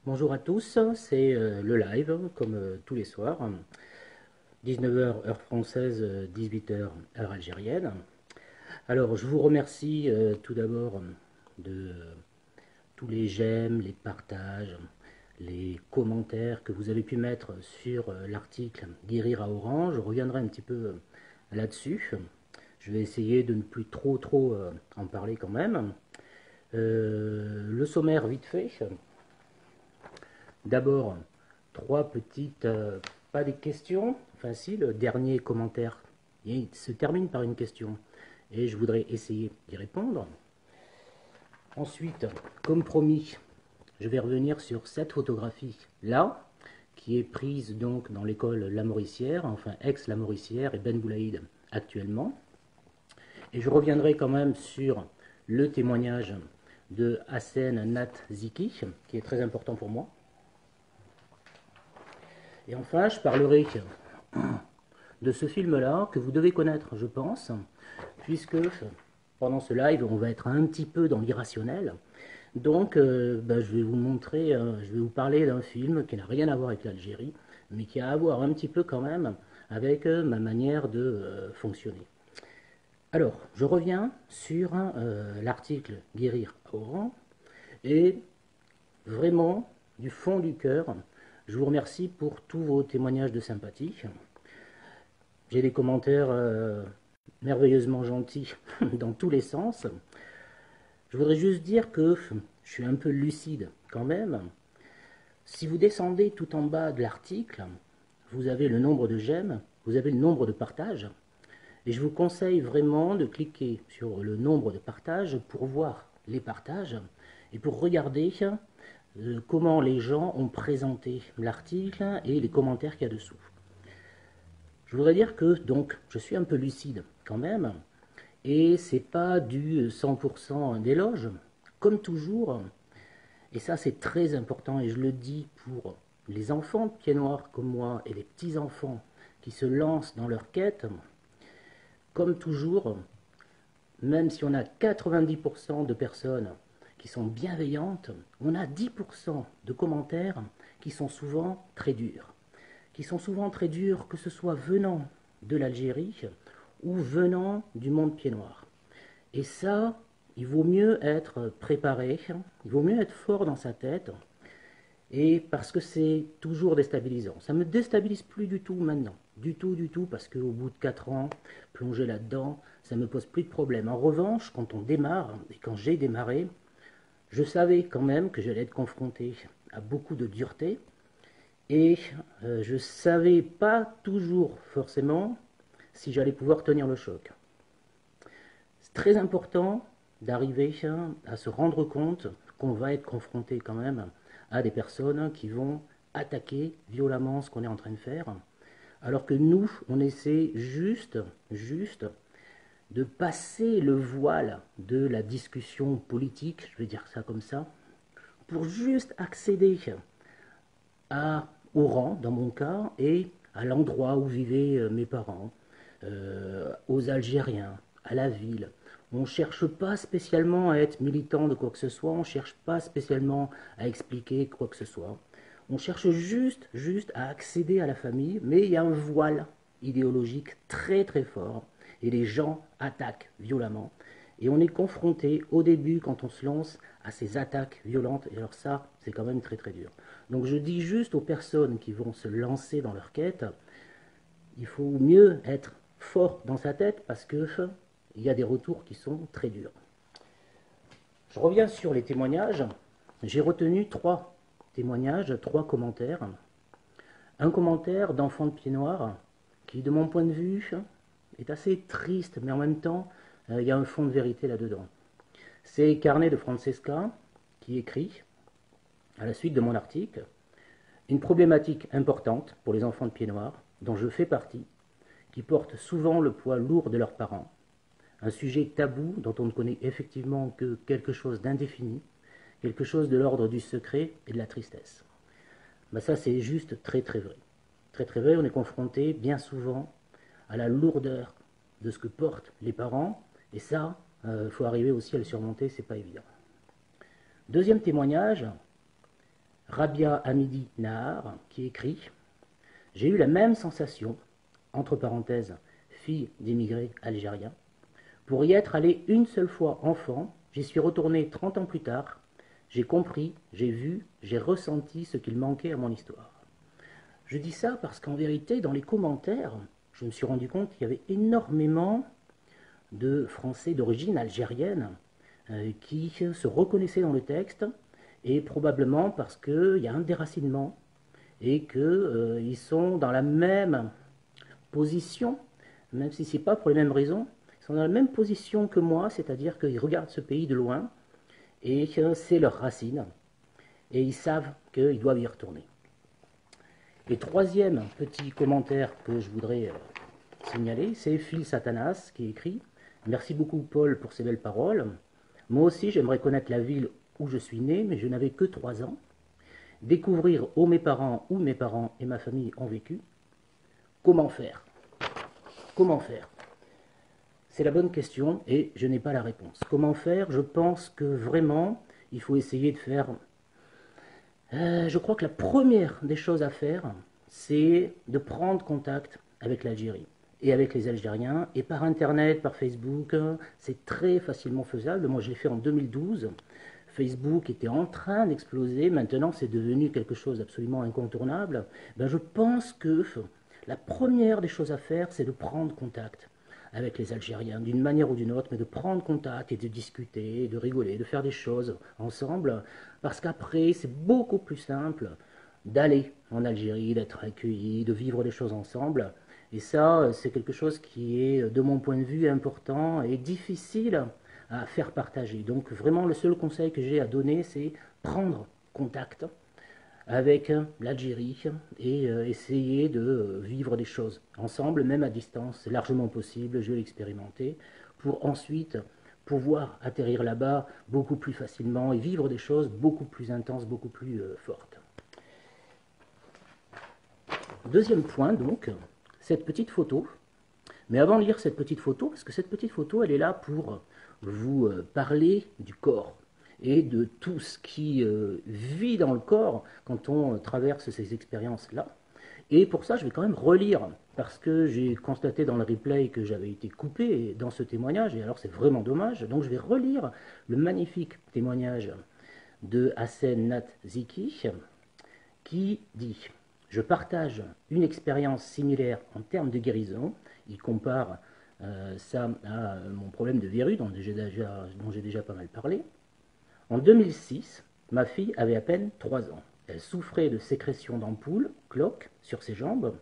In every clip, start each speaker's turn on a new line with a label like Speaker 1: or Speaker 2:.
Speaker 1: Bonjour à tous, c'est le live comme tous les soirs, 19 h heure française, 18 h heure algérienne. Alors je vous remercie tout d'abord de tous les j'aime, les partages, les commentaires que vous avez pu mettre sur l'article Guérir à Orange. Je reviendrai un petit peu là-dessus. Je vais essayer de ne plus trop en parler quand même. Le sommaire vite fait. D'abord, trois petites, pas des questions, enfin si, le dernier commentaire il se termine par une question et je voudrais essayer d'y répondre. Ensuite, comme promis, je vais revenir sur cette photographie-là, qui est prise donc dans l'école Lamoricière, enfin ex-Lamoricière et Ben Boulaïd actuellement. Et je reviendrai quand même sur le témoignage de Hassen Nat Ziki, qui est très important pour moi. Et enfin, je parlerai de ce film-là que vous devez connaître, je pense, puisque pendant ce live, on va être un petit peu dans l'irrationnel. Donc, je vais vous montrer, je vais vous parler d'un film qui n'a rien à voir avec l'Algérie, mais qui a à voir un petit peu quand même avec ma manière de fonctionner. Alors, je reviens sur l'article Guérir à Oran, et vraiment, du fond du cœur, je vous remercie pour tous vos témoignages de sympathie. J'ai des commentaires merveilleusement gentils dans tous les sens. Je voudrais juste dire que je suis un peu lucide quand même. Si vous descendez tout en bas de l'article, vous avez le nombre de j'aime, vous avez le nombre de partages. Et je vous conseille vraiment de cliquer sur le nombre de partages pour voir les partages et pour regarder comment les gens ont présenté l'article et les commentaires qu'il y a dessous. Je voudrais dire que donc je suis un peu lucide quand même, et c'est pas du 100% d'éloge, comme toujours, et ça c'est très important, et je le dis pour les enfants de pieds noirs comme moi et les petits-enfants qui se lancent dans leur quête, comme toujours, même si on a 90% de personnes qui sont bienveillantes, on a 10% de commentaires qui sont souvent très durs. Que ce soit venant de l'Algérie ou venant du monde pied noir. Et ça, il vaut mieux être préparé, il vaut mieux être fort dans sa tête, et parce que c'est toujours déstabilisant. Ça ne me déstabilise plus du tout maintenant, du tout, parce qu'au bout de 4 ans, plonger là-dedans, ça ne me pose plus de problème. En revanche, quand on démarre, et quand j'ai démarré, je savais quand même que j'allais être confronté à beaucoup de dureté, et je ne savais pas toujours forcément si j'allais pouvoir tenir le choc. C'est très important d'arriver à se rendre compte qu'on va être confronté quand même à des personnes qui vont attaquer violemment ce qu'on est en train de faire, alors que nous, on essaie juste de passer le voile de la discussion politique, je vais dire ça comme ça, pour juste accéder au rang, dans mon cas, et à l'endroit où vivaient mes parents, aux Algériens, à la ville. On ne cherche pas spécialement à être militant de quoi que ce soit, on ne cherche pas spécialement à expliquer quoi que ce soit. On cherche juste à accéder à la famille, mais il y a un voile idéologique très fort, et les gens attaquent violemment. Et on est confronté au début, quand on se lance, à ces attaques violentes, et alors ça, c'est quand même très dur. Donc je dis juste aux personnes qui vont se lancer dans leur quête, il faut mieux être fort dans sa tête parce que il y a des retours qui sont très durs. Je reviens sur les témoignages. J'ai retenu 3 témoignages, 3 commentaires. Un commentaire d'enfant de pied noir qui, de mon point de vue, est assez triste, mais en même temps, il y a un fond de vérité là-dedans. C'est Carnet de Francesca qui écrit, à la suite de mon article, une problématique importante pour les enfants de pied noir, dont je fais partie, qui portent souvent le poids lourd de leurs parents, un sujet tabou dont on ne connaît effectivement que quelque chose d'indéfini, quelque chose de l'ordre du secret et de la tristesse. Ça c'est juste très vrai. Très vrai, on est confronté bien souvent à la lourdeur de ce que portent les parents, et ça, faut arriver aussi à le surmonter, c'est pas évident. Deuxième témoignage, Rabia Hamidi Nahar, qui écrit « J'ai eu la même sensation, entre parenthèses, fille d'émigrés algériens. Pour y être allé une seule fois enfant, j'y suis retourné 30 ans plus tard. J'ai compris, j'ai vu, j'ai ressenti ce qu'il manquait à mon histoire. » Je dis ça parce qu'en vérité, dans les commentaires, je me suis rendu compte qu'il y avait énormément de Français d'origine algérienne qui se reconnaissaient dans le texte, et probablement parce qu'il y a un déracinement et qu'ils sont dans la même position, même si ce n'est pas pour les mêmes raisons, ils sont dans la même position que moi, c'est-à-dire qu'ils regardent ce pays de loin et que c'est leur racine, et ils savent qu'ils doivent y retourner. Et troisième petit commentaire que je voudrais signaler, c'est Phil Satanas qui écrit « Merci beaucoup Paul pour ces belles paroles. Moi aussi j'aimerais connaître la ville où je suis né, mais je n'avais que 3 ans. Découvrir où mes parents et ma famille ont vécu. Comment faire? Comment faire? C'est la bonne question et je n'ai pas la réponse. Comment faire? Je pense que vraiment, il faut essayer de faire... je crois que la première des choses à faire, c'est de prendre contact avec l'Algérie et avec les Algériens, et par Internet, par Facebook, c'est très facilement faisable. Moi, je l'ai fait en 2012. Facebook était en train d'exploser, maintenant c'est devenu quelque chose d'absolument incontournable. Ben, je pense que la première des choses à faire, c'est de prendre contact avec les Algériens, d'une manière ou d'une autre, mais de prendre contact et de discuter, de rigoler, de faire des choses ensemble, parce qu'après, c'est beaucoup plus simple d'aller en Algérie, d'être accueilli, de vivre les choses ensemble. Et ça, c'est quelque chose qui est, de mon point de vue, important et difficile à faire partager. Donc vraiment, le seul conseil que j'ai à donner, c'est prendre contact avec l'Algérie et essayer de vivre des choses ensemble, même à distance, c'est largement possible, je l'ai expérimenté, pour ensuite pouvoir atterrir là-bas beaucoup plus facilement et vivre des choses beaucoup plus intenses, beaucoup plus fortes. Deuxième point donc, cette petite photo. Mais avant de lire cette petite photo, parce que cette petite photo, elle est là pour vous parler du corps et de tout ce qui vit dans le corps quand on traverse ces expériences-là. Et pour ça, je vais quand même relire, parce que j'ai constaté dans le replay que j'avais été coupé dans ce témoignage, et alors c'est vraiment dommage. Donc je vais relire le magnifique témoignage de Hassen Nat Ziki, qui dit « Je partage une expérience similaire en termes de guérison ». Il compare ça à mon problème de verrue dont j'ai déjà pas mal parlé. En 2006, ma fille avait à peine 3 ans. Elle souffrait de sécrétion d'ampoules, cloques, sur ses jambes.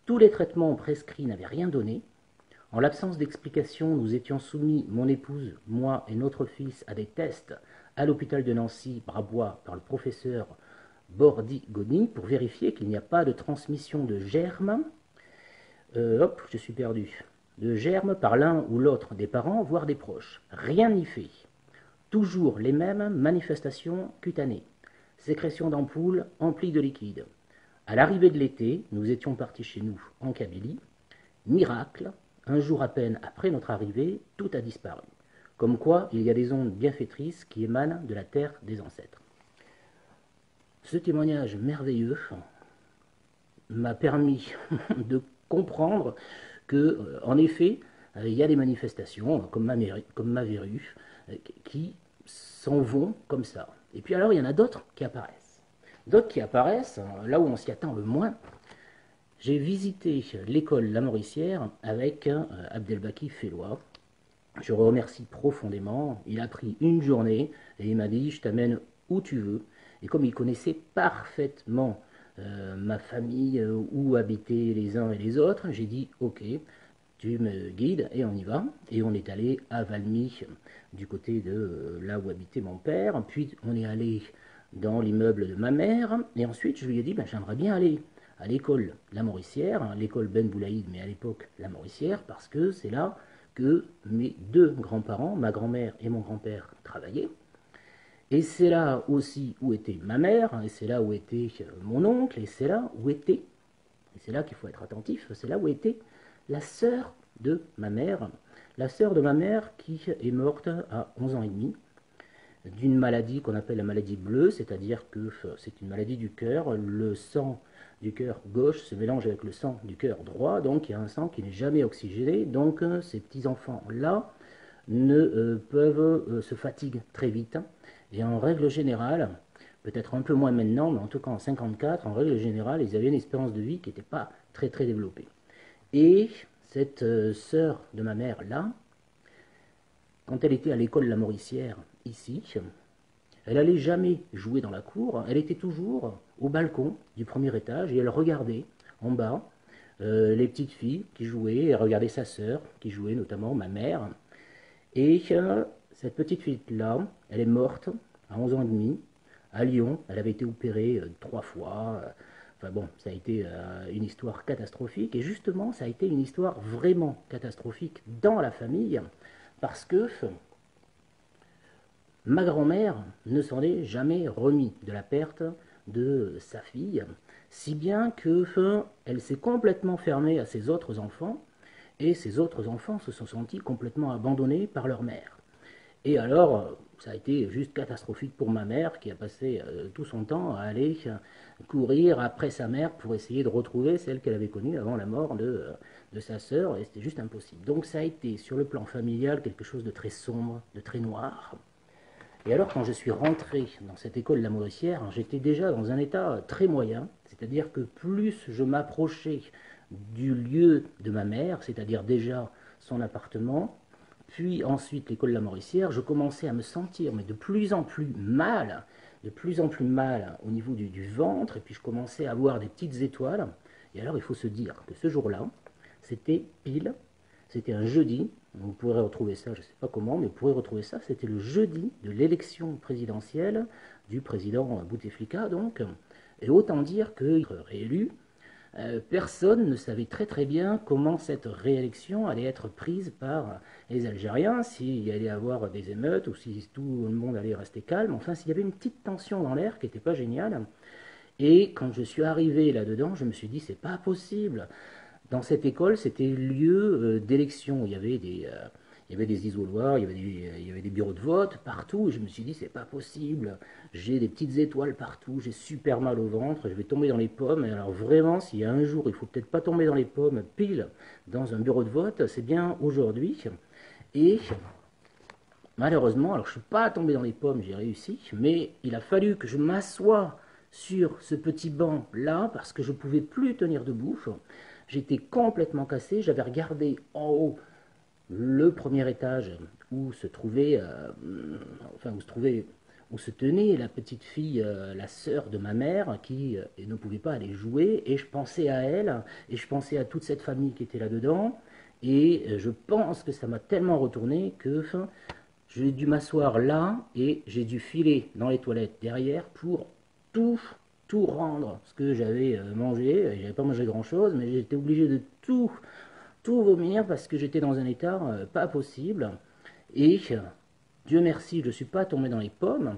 Speaker 1: Tous les traitements prescrits n'avaient rien donné. En l'absence d'explication, nous étions soumis, mon épouse, moi et notre fils, à des tests à l'hôpital de Nancy, Brabois, par le professeur Bordigoni, pour vérifier qu'il n'y a pas de transmission de germes. Hop, je suis perdu. De germes par l'un ou l'autre des parents, voire des proches. Rien n'y fait. Toujours les mêmes manifestations cutanées. Sécrétion d'ampoules emplies de liquide. À l'arrivée de l'été, nous étions partis chez nous en Kabylie. Miracle, un jour à peine après notre arrivée, tout a disparu. Comme quoi, il y a des ondes bienfaitrices qui émanent de la terre des ancêtres. Ce témoignage merveilleux m'a permis de comprendre que, en effet, il y a des manifestations, comme ma verrue, qui s'en vont comme ça. Et puis alors, il y en a d'autres qui apparaissent. D'autres qui apparaissent, là où on s'y attend le moins. J'ai visité l'école La Mauricière avec Abdelbaki Fellois. Je le remercie profondément. Il a pris une journée et il m'a dit « Je t'amène où tu veux ». Et comme il connaissait parfaitement ma famille, où habitaient les uns et les autres, j'ai dit « Ok, tu me guides et on y va ». Et on est allé à Valmy, du côté de là où habitait mon père. Puis on est allé dans l'immeuble de ma mère. Et ensuite, je lui ai dit j'aimerais bien aller à l'école La Mauricière, l'école Ben Boulaïd, mais à l'époque La Mauricière, parce que c'est là que mes 2 grands-parents, ma grand-mère et mon grand-père, travaillaient. Et c'est là aussi où était ma mère, et c'est là où était mon oncle, et c'est là où était, et c'est là qu'il faut être attentif, c'est là où était la sœur de ma mère qui est morte à 11 ans et demi, d'une maladie qu'on appelle la maladie bleue, c'est-à-dire que c'est une maladie du cœur. Le sang du cœur gauche se mélange avec le sang du cœur droit, donc il y a un sang qui n'est jamais oxygéné. Donc ces petits-enfants-là se fatiguent très vite. Et en règle générale, peut-être un peu moins maintenant, mais en tout cas en 54, en règle générale, ils avaient une espérance de vie qui n'était pas très très développée. Et cette sœur de ma mère là, quand elle était à l'école La Mauricière, ici, elle n'allait jamais jouer dans la cour, elle était toujours au balcon du premier étage et elle regardait en bas les petites filles qui jouaient, elle regardait sa sœur qui jouait, notamment ma mère. Et cette petite fille-là, elle est morte à 11 ans et demi à Lyon. Elle avait été opérée 3 fois. Enfin bon, ça a été une histoire catastrophique. Et justement, ça a été une histoire vraiment catastrophique dans la famille parce que ma grand-mère ne s'en est jamais remis de la perte de sa fille, si bien que elle s'est complètement fermée à ses autres enfants, et ses autres enfants se sont sentis complètement abandonnés par leur mère. Et alors, ça a été juste catastrophique pour ma mère, qui a passé tout son temps à aller courir après sa mère pour essayer de retrouver celle qu'elle avait connue avant la mort de sa sœur, et c'était juste impossible. Donc ça a été, sur le plan familial, quelque chose de très sombre, de très noir. Et alors, quand je suis rentré dans cette école La Mauricière, j'étais déjà dans un état très moyen, c'est-à-dire que plus je m'approchais du lieu de ma mère, c'est-à-dire déjà son appartement, puis ensuite l'école La Mauricière, je commençais à me sentir mais de plus en plus mal au niveau du ventre, et puis je commençais à avoir des petites étoiles. Et alors, il faut se dire que ce jour-là, c'était un jeudi, vous pourrez retrouver ça, je ne sais pas comment, mais vous pourrez retrouver ça, c'était le jeudi de l'élection présidentielle du président Bouteflika, donc, et autant dire qu'il être réélu, personne ne savait très très bien comment cette réélection allait être prise par les Algériens, s'il y allait y avoir des émeutes ou si tout le monde allait rester calme, enfin s'il y avait une petite tension dans l'air qui n'était pas géniale. Et quand je suis arrivé là-dedans, je me suis dit, c'est pas possible. Dans cette école, c'était lieu d'élection. Il y avait des isoloirs, il y avait des bureaux de vote partout. Et je me suis dit, c'est pas possible. J'ai des petites étoiles partout, j'ai super mal au ventre, je vais tomber dans les pommes. Et alors vraiment, s'il y a un jour, il faut peut-être pas tomber dans les pommes pile dans un bureau de vote, c'est bien aujourd'hui. Et malheureusement, alors je suis pas tombé dans les pommes, j'ai réussi, mais il a fallu que je m'assoie sur ce petit banc là parce que je pouvais plus tenir debout. J'étais complètement cassé, j'avais regardé en haut le premier étage où se trouvait, où se tenait la petite fille, la sœur de ma mère, qui ne pouvait pas aller jouer, et je pensais à elle, et je pensais à toute cette famille qui était là-dedans, et je pense que ça m'a tellement retourné que j'ai dû m'asseoir là, et j'ai dû filer dans les toilettes derrière pour tout tout rendre ce que j'avais mangé. J'avais pas mangé grand chose, mais j'étais obligé de tout vomir parce que j'étais dans un état pas possible. Et Dieu merci, je ne suis pas tombé dans les pommes.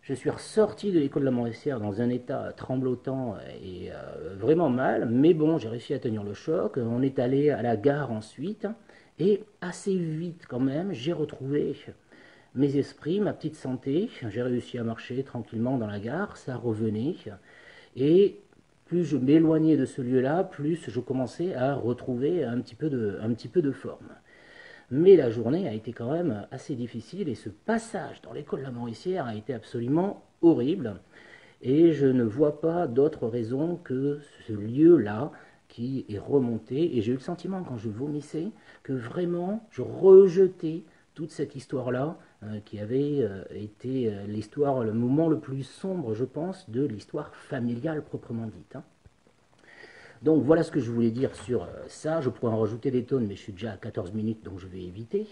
Speaker 1: Je suis ressorti de l'école de la Mauricière dans un état tremblotant et vraiment mal, mais bon, j'ai réussi à tenir le choc. On est allé à la gare ensuite, et assez vite quand même, j'ai retrouvé mes esprits, ma petite santé. J'ai réussi à marcher tranquillement dans la gare, ça revenait. Et plus je m'éloignais de ce lieu-là, plus je commençais à retrouver un petit peu de forme. Mais la journée a été quand même assez difficile et ce passage dans l'école de la Mauricière a été absolument horrible. Et je ne vois pas d'autre raison que ce lieu-là qui est remonté. Et j'ai eu le sentiment quand je vomissais que vraiment je rejetais toute cette histoire-là qui avait été l'histoire, le moment le plus sombre, je pense, de l'histoire familiale proprement dite. Hein. Donc voilà ce que je voulais dire sur ça. Je pourrais en rajouter des tonnes, mais je suis déjà à 14 minutes, donc je vais éviter.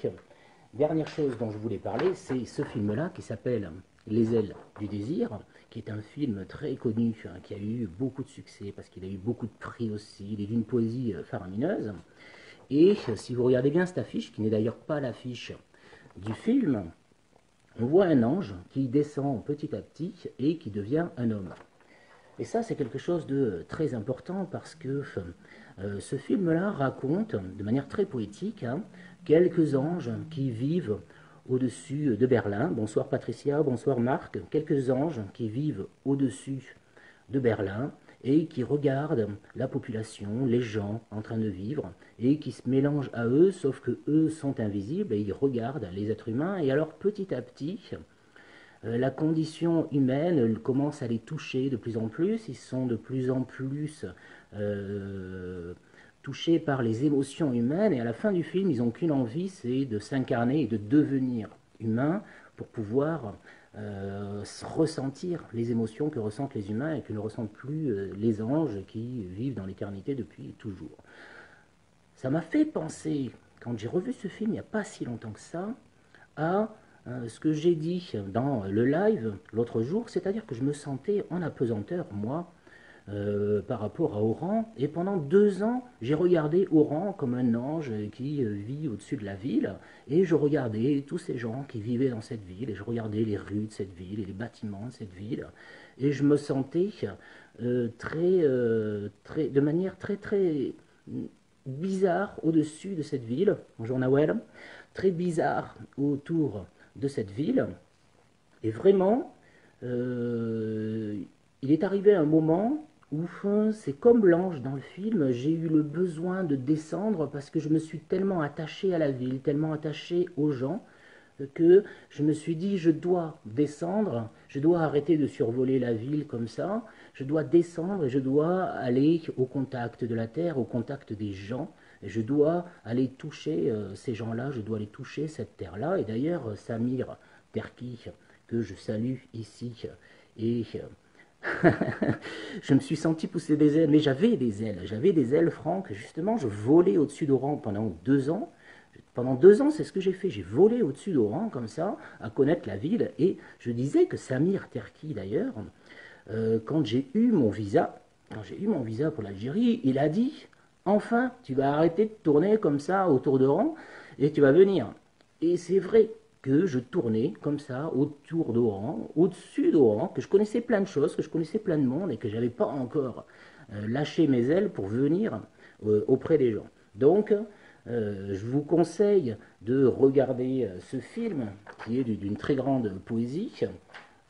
Speaker 1: Dernière chose dont je voulais parler, c'est ce film-là qui s'appelle Les ailes du désir, qui est un film très connu, qui a eu beaucoup de succès, parce qu'il a eu beaucoup de prix aussi. Il est d'une poésie faramineuse. Et si vous regardez bien cette affiche, qui n'est d'ailleurs pas l'affiche du film, on voit un ange qui descend petit à petit et qui devient un homme. Et ça, c'est quelque chose de très important parce que ce film-là raconte, de manière très poétique, quelques anges qui vivent au-dessus de Berlin. Bonsoir Patricia, bonsoir Marc. Quelques anges qui vivent au-dessus de Berlin et qui regardent la population, les gens en train de vivre, et qui se mélangent à eux, sauf que eux sont invisibles, et ils regardent les êtres humains, et alors petit à petit, la condition humaine commence à les toucher de plus en plus, ils sont de plus en plus touchés par les émotions humaines, et à la fin du film, ils n'ont qu'une envie, c'est de s'incarner et de devenir humain pour pouvoir ressentir les émotions que ressentent les humains et que ne ressentent plus les anges qui vivent dans l'éternité depuis toujours. Ça m'a fait penser, quand j'ai revu ce film il n'y a pas si longtemps que ça, à ce que j'ai dit dans le live l'autre jour, c'est-à-dire que je me sentais en apesanteur, moi, par rapport à Oran. Et pendant 2 ans, j'ai regardé Oran comme un ange qui vit au-dessus de la ville. Et je regardais tous ces gens qui vivaient dans cette ville. Et je regardais les rues de cette ville et les bâtiments de cette ville. Et je me sentais de manière très bizarre au-dessus de cette ville. Bonjour Nawel. Très bizarre autour de cette ville. Et vraiment, il est arrivé un moment où, c'est comme l'ange dans le film, j'ai eu le besoin de descendre parce que je me suis tellement attaché à la ville, tellement attaché aux gens, que je me suis dit, je dois descendre, je dois arrêter de survoler la ville comme ça, je dois descendre et je dois aller au contact de la terre, au contact des gens, et je dois aller toucher ces gens-là, je dois aller toucher cette terre-là. Et d'ailleurs, Samir Terki, que je salue ici, et je me suis senti pousser des ailes, mais j'avais des ailes franques, justement, je volais au-dessus d'Oran pendant 2 ans. Pendant 2 ans, c'est ce que j'ai fait, j'ai volé au-dessus d'Oran, comme ça, à connaître la ville, et je disais que Samir Terki, d'ailleurs, quand j'ai eu mon visa pour l'Algérie, il a dit, enfin, tu vas arrêter de tourner comme ça autour d'Oran, et tu vas venir. Et c'est vrai que je tournais comme ça autour d'Oran, au-dessus d'Oran, que je connaissais plein de choses, que je connaissais plein de monde et que j'avais pas encore lâché mes ailes pour venir auprès des gens. Donc, je vous conseille de regarder ce film qui est d'une très grande poésie,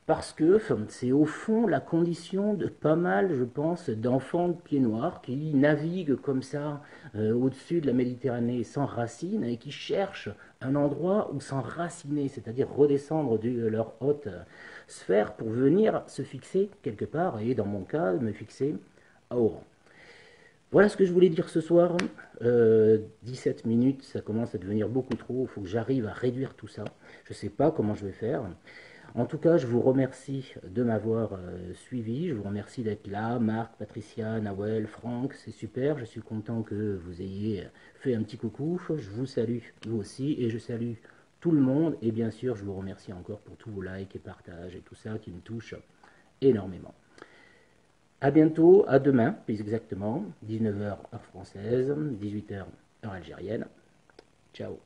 Speaker 1: parce que c'est au fond la condition de pas mal, je pense, d'enfants de pieds noirs qui naviguent comme ça au-dessus de la Méditerranée sans racines et qui cherchent un endroit où s'enraciner, c'est-à-dire redescendre de leur haute sphère pour venir se fixer quelque part, et dans mon cas, me fixer à Oran. Voilà ce que je voulais dire ce soir. 17 minutes, ça commence à devenir beaucoup trop. Il faut que j'arrive à réduire tout ça. Je ne sais pas comment je vais faire. En tout cas, je vous remercie de m'avoir suivi. Je vous remercie d'être là. Marc, Patricia, Nawel, Franck, c'est super. Je suis content que vous ayez fait un petit coucou. Je vous salue, vous aussi, et je salue tout le monde. Et bien sûr, je vous remercie encore pour tous vos likes et partages et tout ça qui me touche énormément. À bientôt, à demain, plus exactement, 19h heure française, 18h heure algérienne. Ciao.